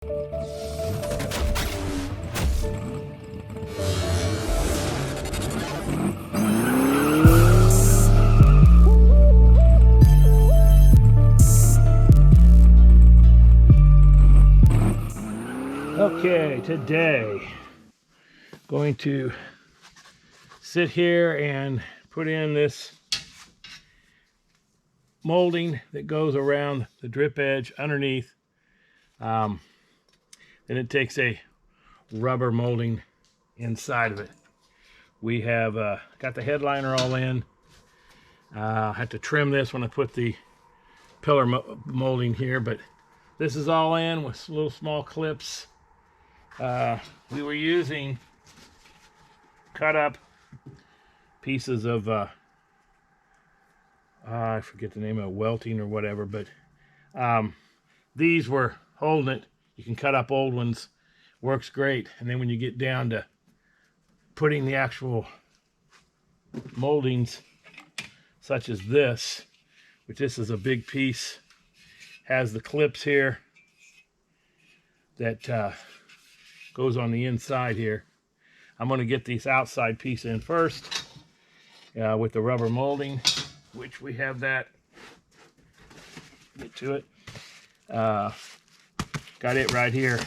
Okay, today going to sit here and put in this molding that goes around the drip edge underneath. Then it takes a rubber molding inside of it. We have got the headliner all in. I had to trim this when I put the pillar molding here, but this is all in with little small clips. We were using cut up pieces of I forget the name of it, welting or whatever, but these were holding it. You can cut up old ones, works great. And then when you get down to putting the actual moldings, such as this, which this is a big piece, has the clips here that goes on the inside here. I'm going to get this outside piece in first with the rubber molding, which we have that. Get to it. Got it right here.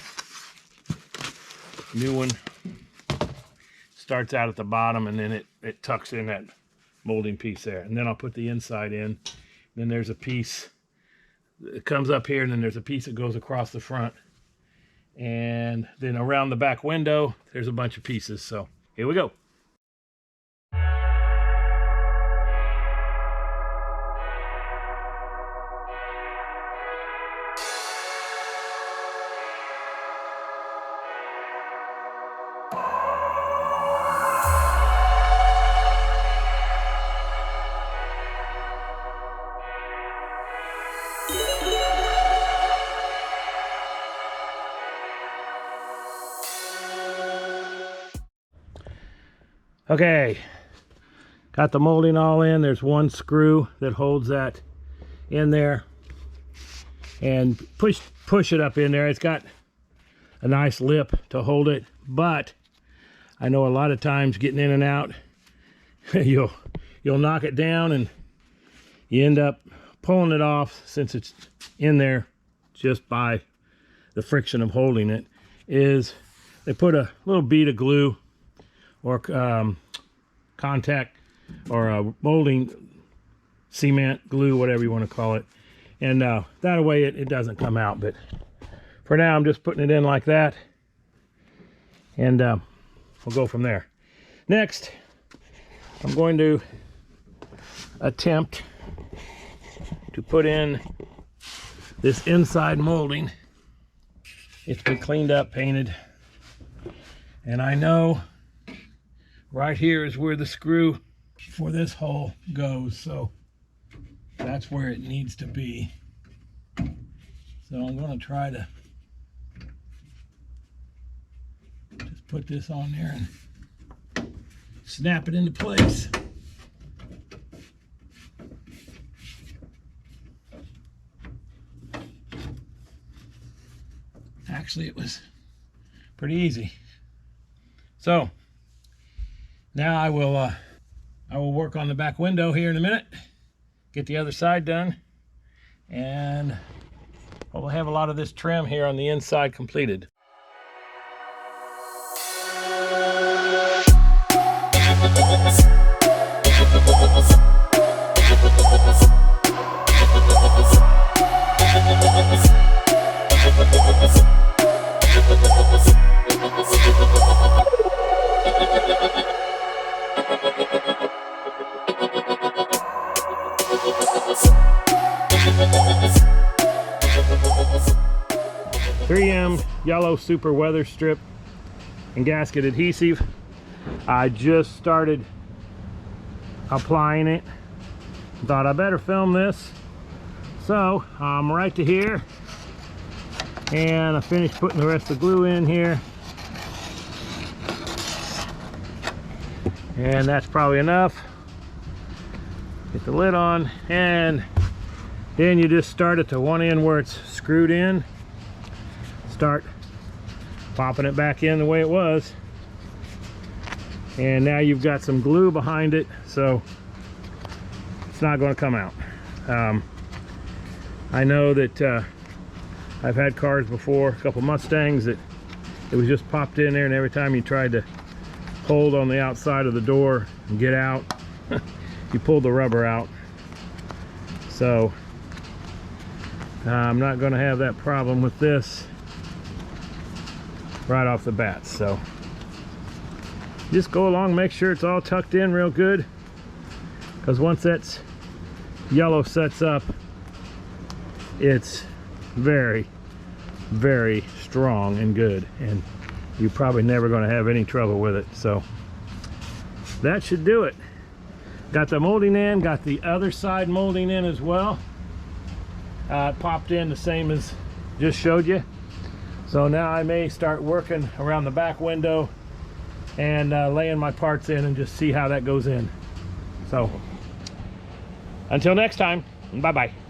New one. Starts out at the bottom and then it tucks in that molding piece there. And then I'll put the inside in. Then there's a piece that comes up here, and then there's a piece that goes across the front. And then around the back window, there's a bunch of pieces. So here we go. Okay, got the molding all in. There's one screw that holds that in there, and push it up in there. It's got a nice lip to hold it, but I know a lot of times getting in and out, you'll knock it down and you end up pulling it off, since it's in there just by the friction of holding it. Is they put a little bead of glue or contact or a molding cement glue, whatever you want to call it, and that way it doesn't come out. But for now I'm just putting it in like that, and we'll go from there. Next, I'm going to attempt to put in this inside molding. It's been cleaned up, painted, and I know right here is where the screw for this hole goes, so that's where it needs to be. So I'm going to try to just put this on there and snap it into place. Actually, it was pretty easy. So now I will work on the back window here in a minute, get the other side done, and we'll have a lot of this trim here on the inside completed. Yellow super Weatherstrip and gasket adhesive. I just started applying it. Thought I better film this. So I'm right to here, and I finished putting the rest of the glue in here, and that's probably enough. Get the lid on, and then you just start at the one end where it's screwed in. start popping it back in the way it was. And now you've got some glue behind it, so it's not going to come out. I know that I've had cars before, a couple Mustangs, that it was just popped in there, and every time you tried to hold on the outside of the door and get out, you pulled the rubber out. So I'm not going to have that problem with this right off the bat. So just go along, make sure it's all tucked in real good, because once that yellow sets up, it's very, very strong and good, and you're probably never going to have any trouble with it. So that should do it. Got the molding in, got the other side molding in as well. It popped in the same as just showed you. So now I may start working around the back window and laying my parts in and just see how that goes in. So until next time, bye bye.